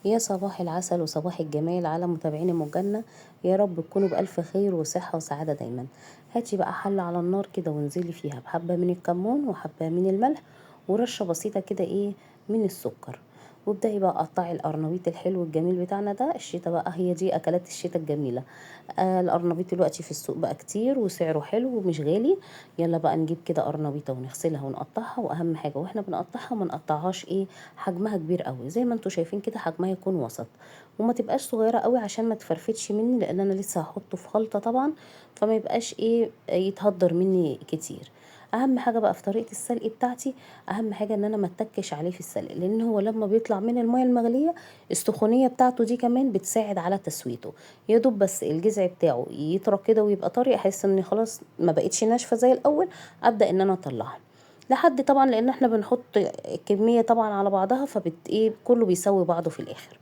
يا صباح العسل وصباح الجمال على متابعين ام الجنة. يا رب تكونوا بألف خير وصحة وسعادة دايما. هاتي بقى حلة على النار كده وانزلي فيها بحبة من الكمون وحبة من الملح ورشة بسيطة كده من السكر. وابدأي بقى قطعي القرنبيط الحلو الجميل بتاعنا ده. الشتا بقى هي دي أكلات الشتا الجميلة. القرنبيط دلوقتي في السوق بقى كتير وسعره حلو ومش غالي. يلا بقى نجيب كده قرنبيطة ونغسلها ونقطعها، واهم حاجة واحنا بنقطعها ما نقطعهاش حجمها كبير قوي، زي ما انتوا شايفين كده حجمها يكون وسط، وما تبقاش صغيرة قوي عشان ما تفرفتش مني، لان انا لسه هحطه في خلطة طبعا، فما يبقاش يتهدر مني كتير. اهم حاجه بقى في طريقه السلق بتاعتي، اهم حاجه ان انا ما اتكش عليه في السلق، لان هو لما بيطلع من الميه المغليه السخونيه بتاعته دي كمان بتساعد على تسويته. يا دوب بس الجذع بتاعه يطرى كده ويبقى طري، احس ان خلاص ما بقتش ناشفه زي الاول، ابدا ان انا اطلعها لحد طبعا، لان احنا بنحط كميه طبعا على بعضها، فبت كله بيسوي بعضه في الاخر.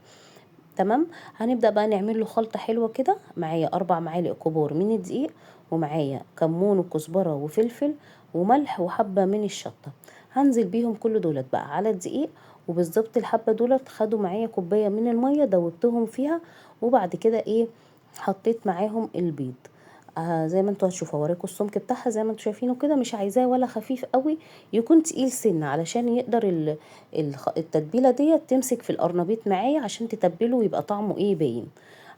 تمام. هنبدأ بقى نعمل له خلطة حلوة كده. معايا 4 معالق كبار من الدقيق، ومعايا كمون وكزبرة وفلفل وملح وحبة من الشطة. هنزل بيهم كل دولت بقى على الدقيق، وبالظبط الحبة دولت خدوا معايا كوباية من المية دوبتهم فيها. وبعد كده حطيت معاهم البيض. زي ما انتوا هتشوفوا اوريكم السمك بتاعها، زي ما انتوا شايفينه كده، مش عايزاه ولا خفيف قوي، يكون تقيل سنه علشان يقدر التتبيله ديت تمسك في القرنبيط معايا عشان تتبله ويبقى طعمه باين.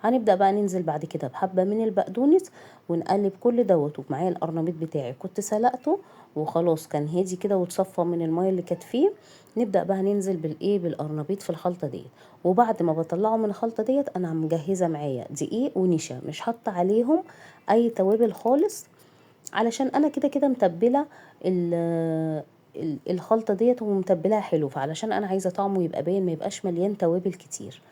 هنبدا بقى ننزل بعد كده بحبه من البقدونس ونقلب كل دوت. ومعايا القرنبيط بتاعي كنت سلقته وخلاص كان هادي كده وتصفى من الميه اللي كانت فيه. نبدا بقى ننزل بالقرنبيط في الخلطه ديت. وبعد ما بطلعه من الخلطه ديت انا مجهزه معايا دقيق ونشا، مش حاطه عليهم اي توابل خالص، علشان انا كده كده متبله الخلطه ديت ومتبلاها حلو، فعلشان انا عايزه طعمه يبقى باين، ما يبقاش مليان توابل كتير.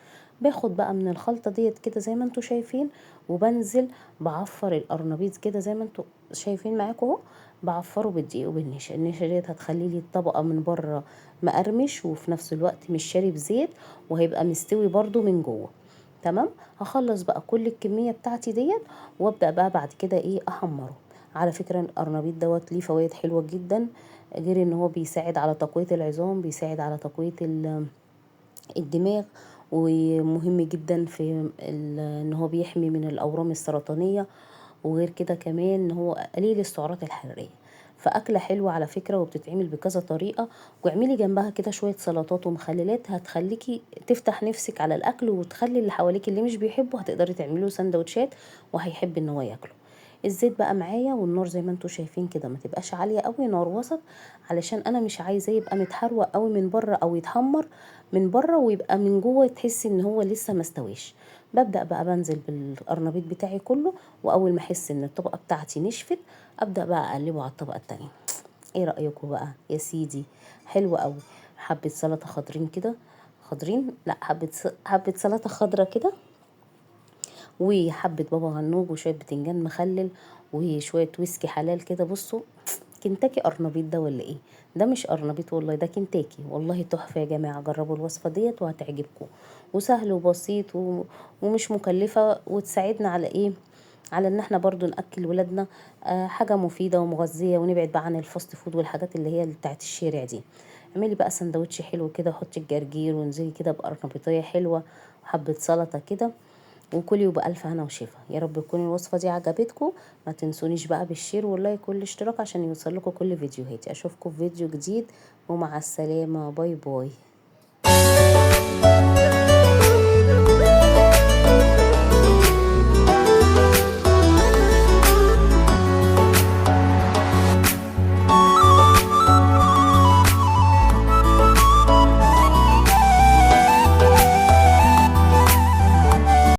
باخد بقى من الخلطه ديت كده زي ما انتوا شايفين، وبنزل بعفر القرنبيط كده زي ما انتوا شايفين معاكم اهو. بعفره بالدقيق وبالنشا. النشا ديت هتخلي لي الطبقه من بره مقرمش، وفي نفس الوقت مش شارب زيت، وهيبقى مستوي برضو من جوه. تمام. هخلص بقى كل الكميه بتاعتي ديت، وابدا بقى بعد كده احمره. على فكره القرنبيط دوت ليه فوائد حلوه جدا، غير ان هو بيساعد على تقويه العظام، بيساعد على تقويه الدماغ، ومهم جدا في ان هو بيحمي من الاورام السرطانيه، وغير كده كمان ان هو قليل السعرات الحراريه. فاكله حلوه على فكره، وبتتعمل بكذا طريقه. واعملي جنبها كده شويه سلطات ومخللات، هتخليكي تفتح نفسك على الاكل، وتخلي اللي حواليك اللي مش بيحبوا هتقدري تعملوا سندوتشات وهيحب ان هو ياكله. الزيت بقى معايا، والنار زي ما انتوا شايفين كده ما تبقاش عاليه قوي، نار وسط، علشان انا مش عايزاه يبقى متحروق قوي من بره او يتحمر من بره ويبقى من جوه تحسي ان هو لسه ما استويش. ببدا بقى بنزل بالقرنبيط بتاعي كله، واول ما احس ان الطبقه بتاعتي نشفت ابدا بقى اقلبه على الطبقه التانية. ايه رايكم بقى يا سيدي؟ حلو قوي. حبه سلطه خضرين كده، خضرين لا، حبه سلطه خضره كده، وحبة بابا غنوج وشوية بتنجان مخلل وشوية ويسكي حلال كده. بصوا، كنتاكي قرنبيط ده ولا ايه؟ ده مش قرنبيط والله، ده كنتاكي والله. تحفة يا جماعة، جربوا الوصفة ديت وهتعجبكم، وسهل وبسيط ومش مكلفة، وتساعدنا على على ان احنا برضو ناكل ولادنا حاجة مفيدة ومغذية، ونبعد بقى عن الفاست فود والحاجات اللي هي بتاعت الشارع دي. اعملي بقى سندوتش حلو كده، وحطي الجرجير وانزلي كده بقرنبيطية حلوة وحبة سلطة كده، وكلي وبألف هنا وشفا. يا رب تكون الوصفة دي عجبتكم. ما تنسونيش بقى بالشير واللايك والاشتراك عشان يوصل لكم كل فيديوهاتي. اشوفكم في فيديو جديد، ومع السلامة، باي باي.